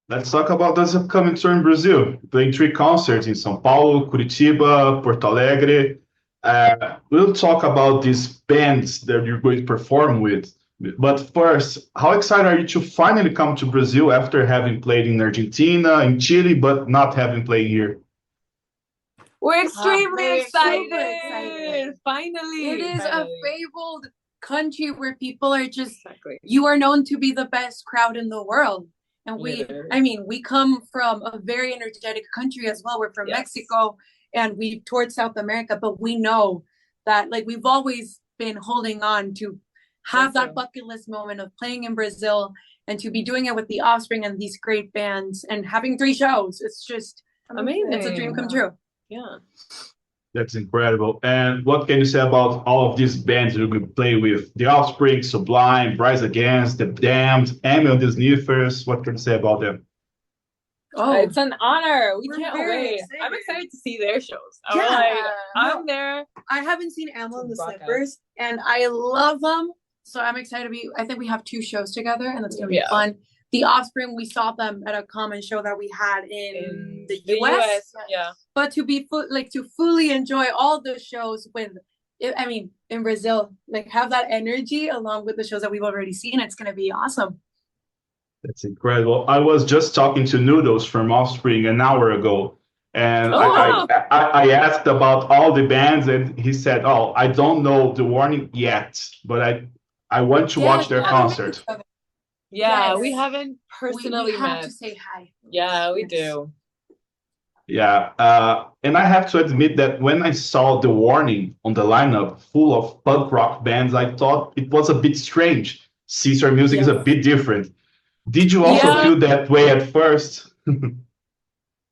Let's talk about this upcoming tour in Brazil. Playing three concerts in São Paulo, Curitiba, Porto Alegre. We'll talk about these bands that you're going to perform with. But first, how excited are you to finally come to Brazil after having played in Argentina, in Chile, but not having played here? We're extremely We're excited. super excited. Finally. It is finally. a fabled country where people are just, Exactly. you are known to be the best crowd in the world. And we come from a very energetic country as well. We're from Mexico and we've toured South America, but we know that like we've always been holding on to have that bucket list moment of playing in Brazil and to be doing it with the Offspring and these great bands and having 3 shows. It's just amazing. It's a dream come true. Yeah. That's incredible. And what can you say about all of these bands you could play with? The Offspring, Sublime, Rise Against, The Damned, Emil and the Sniffers. What can you say about them? Oh, it's an honor. We We're can't very wait. excited. I'm excited to see their shows. Yeah. I'm there. I haven't seen Emil and the Rock out. Slippers, and I love them. So I'm excited to I think we have 2 shows together, and that's gonna be fun. The Offspring, we saw them at a common show that we had in the US. Yeah. But to be to fully enjoy all the shows in Brazil, like have that energy along with the shows that we've already seen, it's gonna be awesome. That's incredible. I was just talking to Noodles from Offspring an hour ago, and I asked about all the bands, and he said, "Oh, I don't know The Warning yet, but I want to watch their concert." Yeah, we haven't personally we met. have to say hi. Yeah, we do. Yeah, and I have to admit that when I saw The Warning on the lineup full of punk rock bands, I thought it was a bit strange. Caesar music is a bit different. Did you also feel that way at first?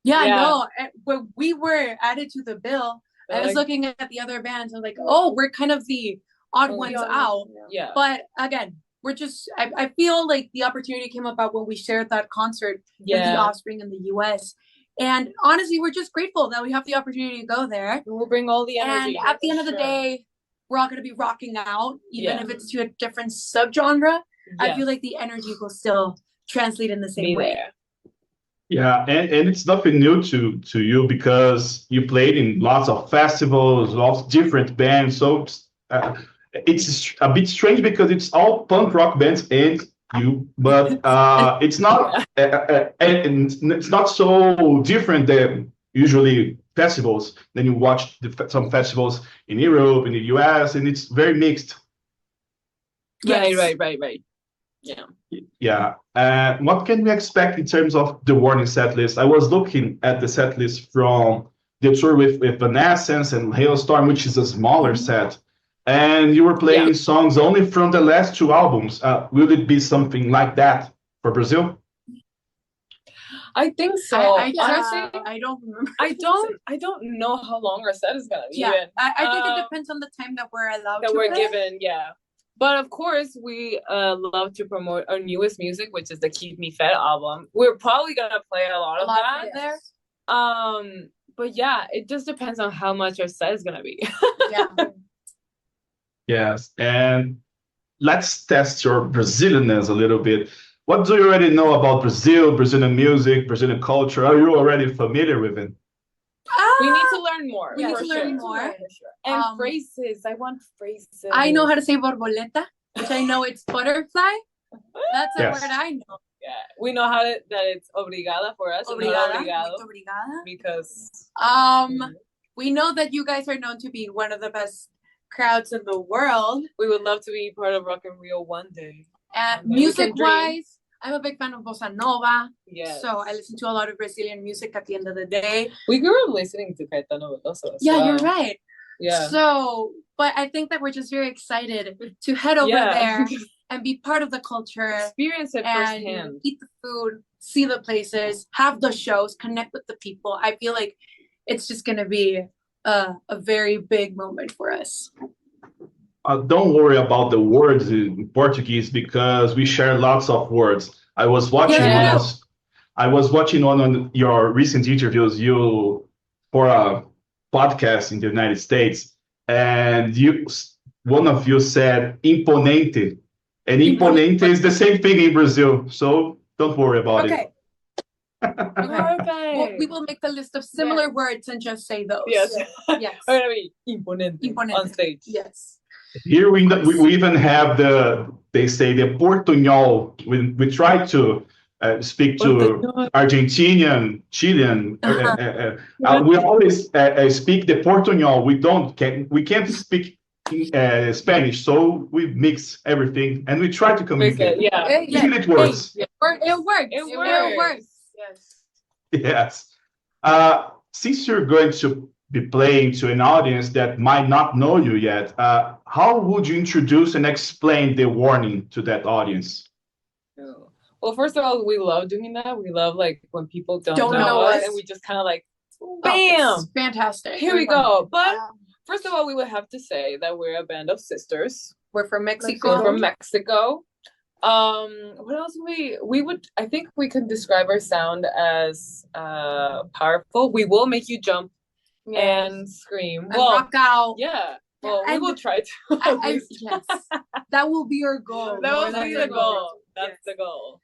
No. When we were added to the bill, I was looking at the other bands and like, oh, we're kind of the odd ones out. Yeah. But again, we're just, I feel like the opportunity came about when we shared that concert with the Offspring in the US. And honestly, we're just grateful that we have the opportunity to go there. We'll bring all the energy. And at the end of the day, we're all going to be rocking out, even if it's to a different subgenre. I feel like the energy will still translate in the same way. Yeah, and it's nothing new to you because you played in lots of festivals, lots of different bands. So it's a bit strange because it's all punk rock bands and you, but it's not it's not so different than usually festivals. Then you watch some festivals in Europe, in the US, and it's very mixed. Right. Yeah. What can we expect in terms of the Warning set list? I was looking at the set list from the tour with Evanescence and Hailstorm, which is a smaller set. And you were playing songs only from the last 2 albums. Will it be something like that for Brazil? I think so. Honestly, I don't remember. I don't know how long our set is gonna be. Yeah, I think it depends on the time that we're allowed that we're given. Yeah. But of course, we love to promote our newest music, which is the Keep Me Fed album. We're probably gonna play a lot of that there. But yeah, it just depends on how much our set is gonna be. Yes, and let's test your Brazilianness a little bit. What do you already know about Brazil, Brazilian music, Brazilian culture? Are you already familiar with it? We need to learn more. We need to learn more. And phrases. I want phrases. I know how to say borboleta, which I know it's butterfly. That's a word I know. Yeah, we know that it's obrigada for us. Obrigada. Because we know that you guys are known to be one of the best crowds in the world. We would love to be part of Rock in Rio one day. And music-wise, I'm a big fan of bossa nova. Yes. So I listen to a lot of Brazilian music at the end of the day. We grew up listening to Caetano also. Yeah, you're right. Yeah. So, but I think that we're just very excited to head over there and be part of the culture. Experience it firsthand. Eat the food, see the places, have the shows, connect with the people. I feel like it's just going to be a very big moment for us. Don't worry about the words in Portuguese because we share lots of words. I was watching one of your recent interviews for a podcast in the United States, and one of you said imponente, and imponente is the same thing in Brazil, so don't worry about it. Perfect. We will make the list of similar words and just say those. Yes. Yes. We're gonna be imponente on stage. Yes. Here we even have they say the portuñol. We try to speak to Argentinian, Chilean. We always speak the portuñol. We can't speak Spanish, so we mix everything and we try to communicate. It works. It works. Yes. Since you're going to be playing to an audience that might not know you yet, how would you introduce and explain the warning to that audience? Well, first of all, we love doing that. We love like when people don't know us and we just kind of like, bam, it's fantastic. Here we go. But first of all, we would have to say that we're a band of sisters. We're from Mexico. We're from Mexico. What else I think we can describe our sound as powerful. We will make you jump and scream. And rock out. Yeah. Well, we will try to. Yes. That will be our goal. That will be the goal. That's the goal.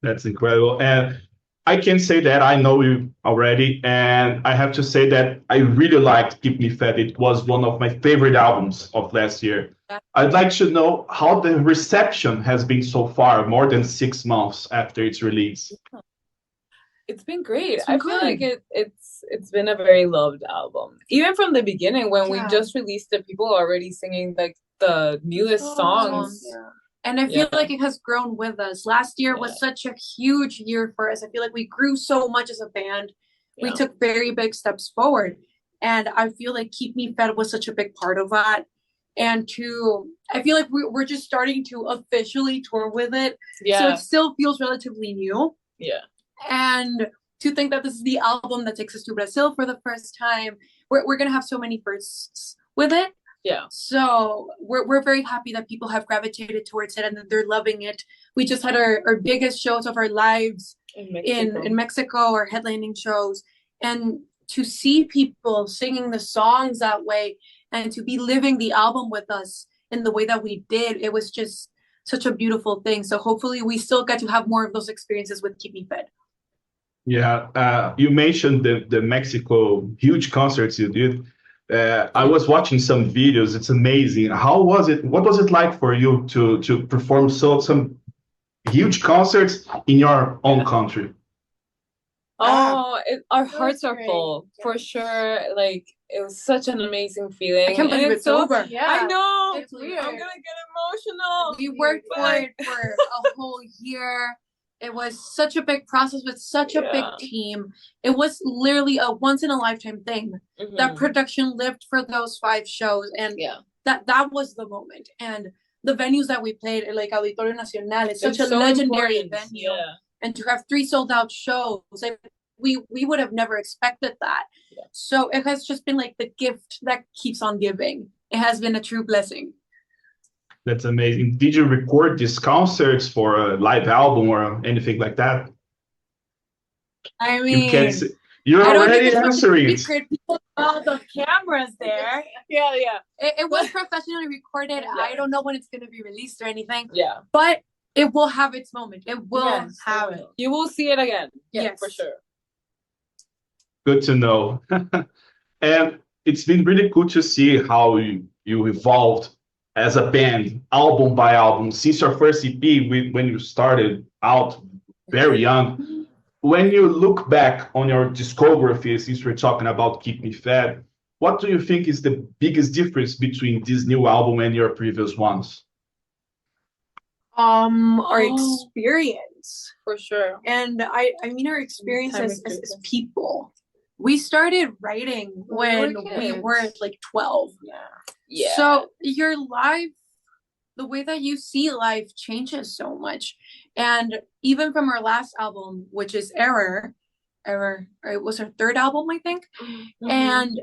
That's incredible. And I can say that I know you already, and I have to say that I really liked Keep Me Fed. It was one of my favorite albums of last year. I'd like to know how the reception has been so far, more than 6 months after its release. It's been great. I feel like it's been a very loved album. Even from the beginning, when we just released it, people are already singing like the newest songs. Yeah. And I feel like it has grown with us. Last year was such a huge year for us. I feel like we grew so much as a band. We took very big steps forward. And I feel like Keep Me Fed was such a big part of that. And I feel like we're just starting to officially tour with it. Yeah. So it still feels relatively new. Yeah. And to think that this is the album that takes us to Brazil for the first time, we're going to have so many firsts with it. Yeah. So we're very happy that people have gravitated towards it and that they're loving it. We just had our biggest shows of our lives in Mexico, our headlining shows. And to see people singing the songs that way and to be living the album with us in the way that we did, it was just such a beautiful thing. So hopefully we still get to have more of those experiences with Keep Me Fed. Yeah. You mentioned the Mexico huge concerts you did. I was watching some videos. It's amazing. How was it? What was it like for you to perform some huge concerts in your own country? Our hearts are full for sure. Like it was such an amazing feeling. I can't believe it's over. Yeah, I know. It's weird. I'm gonna get emotional. We worked for it for a whole year. It was such a big process with such a big team. It was literally a once in a lifetime thing. Mm-hmm. That production lived for those 5 shows, and that was the moment. And the venues that we played, like Auditorio Nacional, it's such a legendary venue. Yeah. And to have 3 sold out shows, we would have never expected that. Yeah. So it has just been like the gift that keeps on giving. It has been a true blessing. That's amazing. Did you record these concerts for a live album or anything like that? I mean, you're already answering. People saw the cameras there. Yeah. It was professionally recorded. Yeah. I don't know when it's going to be released or anything. Yeah. But it will have its moment. It will have it. You will see it again. Yes, for sure. Good to know. And it's been really cool to see how you evolved as a band, album by album, since your first EP, when you started out very young. When you look back on your discography, since we're talking about Keep Me Fed, what do you think is the biggest difference between this new album and your previous ones? Our experience, for sure. And I mean our experience as people. We started writing when we were like 12. Yeah. So your life, the way that you see life changes so much. And even from our last album, which is Error, it was our 3rd album, I think. Mm-hmm. And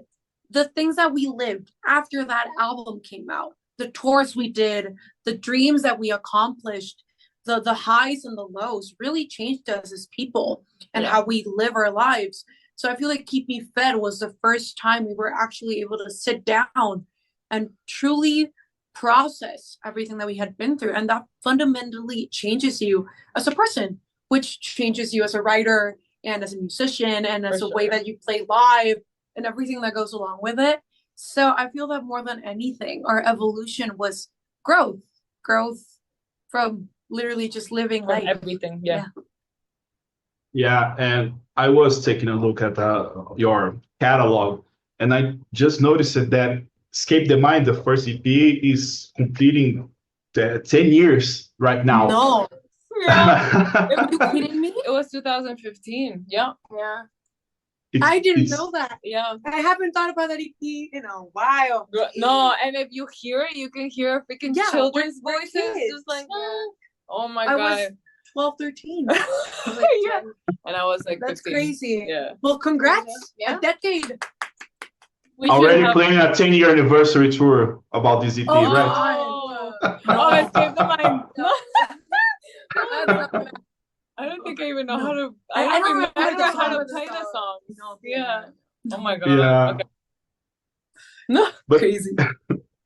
the things that we lived after that album came out, the tours we did, the dreams that we accomplished, the highs and the lows really changed us as people and how we live our lives. So I feel like Keep Me Fed was the first time we were actually able to sit down and truly process everything that we had been through. And that fundamentally changes you as a person which changes you as a writer and as a musician and as For a way sure. that you play live and everything that goes along with it. So I feel that more than anything, our evolution was growth from literally just living From life. everything. Yeah. Yeah, and I was taking a look at your catalog, and I just noticed that Escape the Mind, the first EP, is completing 10 years right now. No. Yeah. Are you kidding me? It was 2015. Yeah. Yeah. I didn't know that. Yeah. I haven't thought about that EP in a while. No, and if you hear it, you can hear freaking children's we're voices. kids. Just like, oh my I God. was 12, 13. Yeah. And I was like, That's 15. crazy. Yeah. Well, congrats. Yeah. A decade. We Already planning a 10-year anniversary tour about this EP, Oh, right? Oh, Escape the Mind. No. I don't think I even know how to. I don't remember remember how to the play the song. No. Yeah. Oh my God. Yeah. Okay. No. But, Crazy.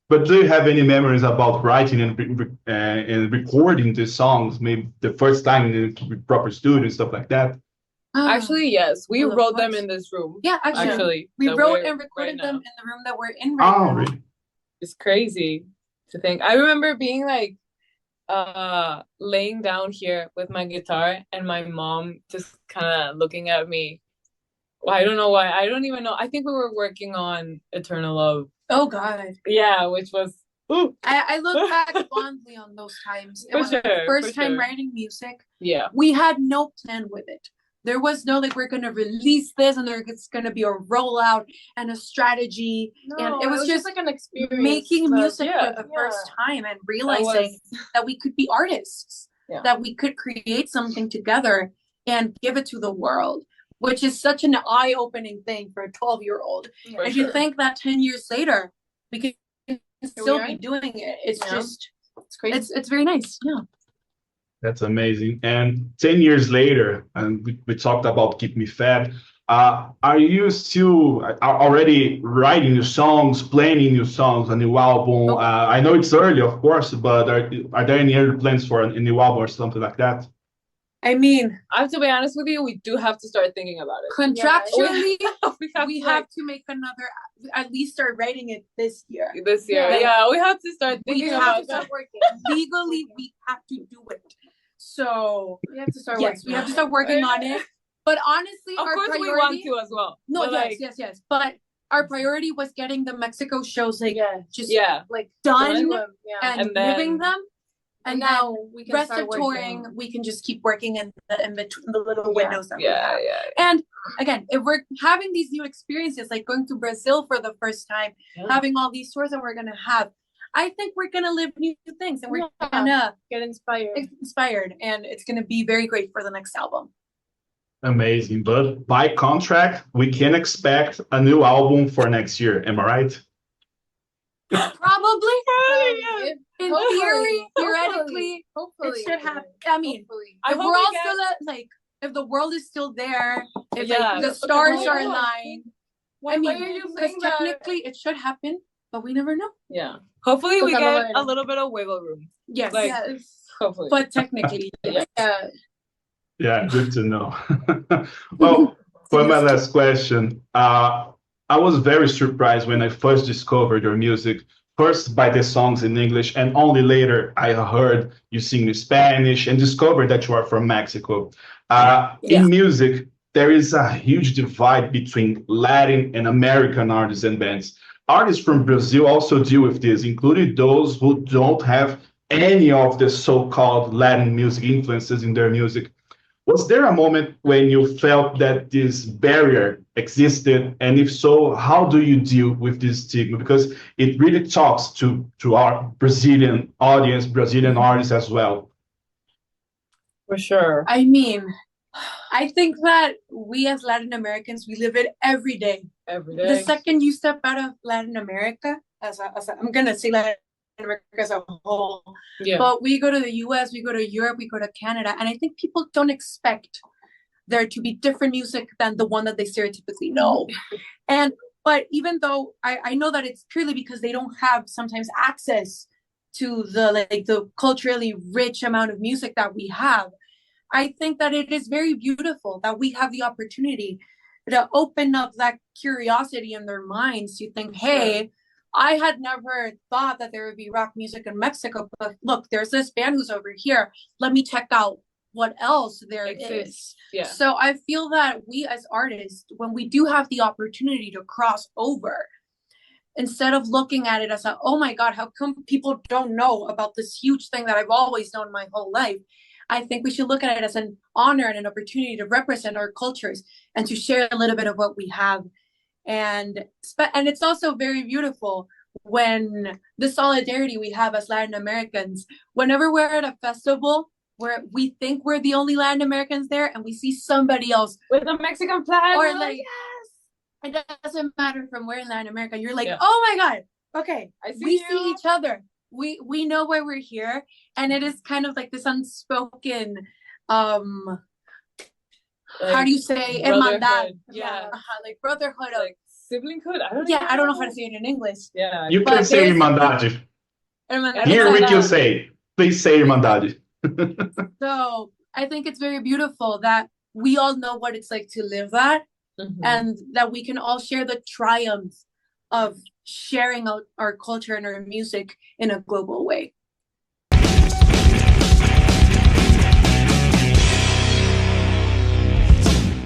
But do you have any memories about writing and recording these songs? Maybe the first time in the proper studio and stuff like that. Actually, yes, we Well, of wrote them course. in this room. Yeah, actually we that wrote we're and recorded right them now. in the room that we're in right now. Really? It's crazy to think. I remember being like laying down here with my guitar and my mom just kind of looking at me. Well, I don't know why. I don't even know. I think we were working on Eternal Love. Oh God. Yeah, which was I look back fondly on those times. It For was sure, the first for time sure. writing music. yeah. We had no plan with it. There was no like we're gonna release this and there's gonna be a rollout and a strategy. And it was just like an experience. making music yeah, for the first time and That realizing that we could be artists, Yeah. that we could create something together and give it to the world, which is such an eye-opening thing for a 12-year-old. For And sure. you think that 10 years later we could still we be are. doing it. It's Yeah. just It's crazy. it's very nice. Yeah. That's amazing. And 10 years later, and we talked about Keep Me Fed, are you still already writing new songs, planning new songs, a new album? Oh. I know it's early, of course, but are there any other plans for a new album or something like that? I mean, I have to be honest with you, we do have to start thinking about it. contractually, we have to make another, at least start writing it this year. this year. Yeah. Yeah, we have to start We thinking have about to that. start working. Legally, we have to do it. So, We have to start yes, working. we have to start working on it. But honestly, Of our course, priority, we want to as well. No, But, yes. But our priority was getting the Mexico shows like just Yeah. like done yeah. and, And then- living them. And And now then we can rest start of working. touring, we can just keep working in between the little windows that we Yeah, have. yeah. And again, if we're having these new experiences, like going to Brazil for the first time, Yeah. having all these tours that we're gonna have, I think we're gonna live new things and we're Yeah. gonna Get inspired. get inspired, and it's gonna be very great for the next album. Amazing. But by contract, we can expect a new album for next year. Am I right? Probably, If- in hopefully, theory, theoretically, hopefully, it should happen. I mean, hopefully. I if hope we're we all get- still like, if the world is still there, if Yeah. like the stars Okay. are aligned, I Why mean, are you because saying that? technically it should happen, but we never know. Yeah. Hopefully, we Pues get vamos a ver. a little bit of wiggle room. Yes, Like- Yes. Hopefully. but technically, yes. Yeah. Yeah, good to know. Well, for my last question, I was very surprised when I first discovered your music. First by the songs in English, and only later I heard you sing in Spanish and discovered that you are from Mexico. In music, there is a huge divide between Latin and American artists and bands. Artists from Brazil also deal with this, including those who don't have any of the so-called Latin music influences in their music. Was there a moment when you felt that this barrier existed? And if so, how do you deal with this stigma? Because it really talks to our Brazilian audience, Brazilian artists as well. For sure. I mean, I think that we as Latin Americans, we live it every day. Every day. The second you step out of Latin America, I'm gonna say Latin America as a whole, Yeah. but we go to the US, we go to Europe, we go to Canada, and I think people don't expect there to be different music than the one that they stereotypically know. But even though I know that it's purely because they don't have sometimes access to the culturally rich amount of music that we have, I think that it is very beautiful that we have the opportunity to open up that curiosity in their minds to think, hey, I had never thought that there would be rock music in Mexico, but look, there's this band who's over here. Let me check out what else there is. Yeah. So I feel that we as artists, when we do have the opportunity to cross over, instead of looking at it as a, oh my God, how come people don't know about this huge thing that I've always known my whole life? I think we should look at it as an honor and an opportunity to represent our cultures and to share a little bit of what we have. And it's also very beautiful when the solidarity we have as Latin Americans, whenever we're at a festival where we think we're the only Latin Americans there and we see somebody else with a Mexican flag, or like, yes, it doesn't matter from where in Latin America, you're like, oh my God, okay, we see each other. We know why we're here, and it is kind of like this unspoken like, how do you say hermandad? Yeah, like brotherhood, like siblinghood. I don't know how to say it in English. Yeah, you can say hermandad. Here we can say, please say hermandad. So I think it's very beautiful that we all know what it's like to live that, and that we can all share the triumph of sharing our culture and our music in a global way.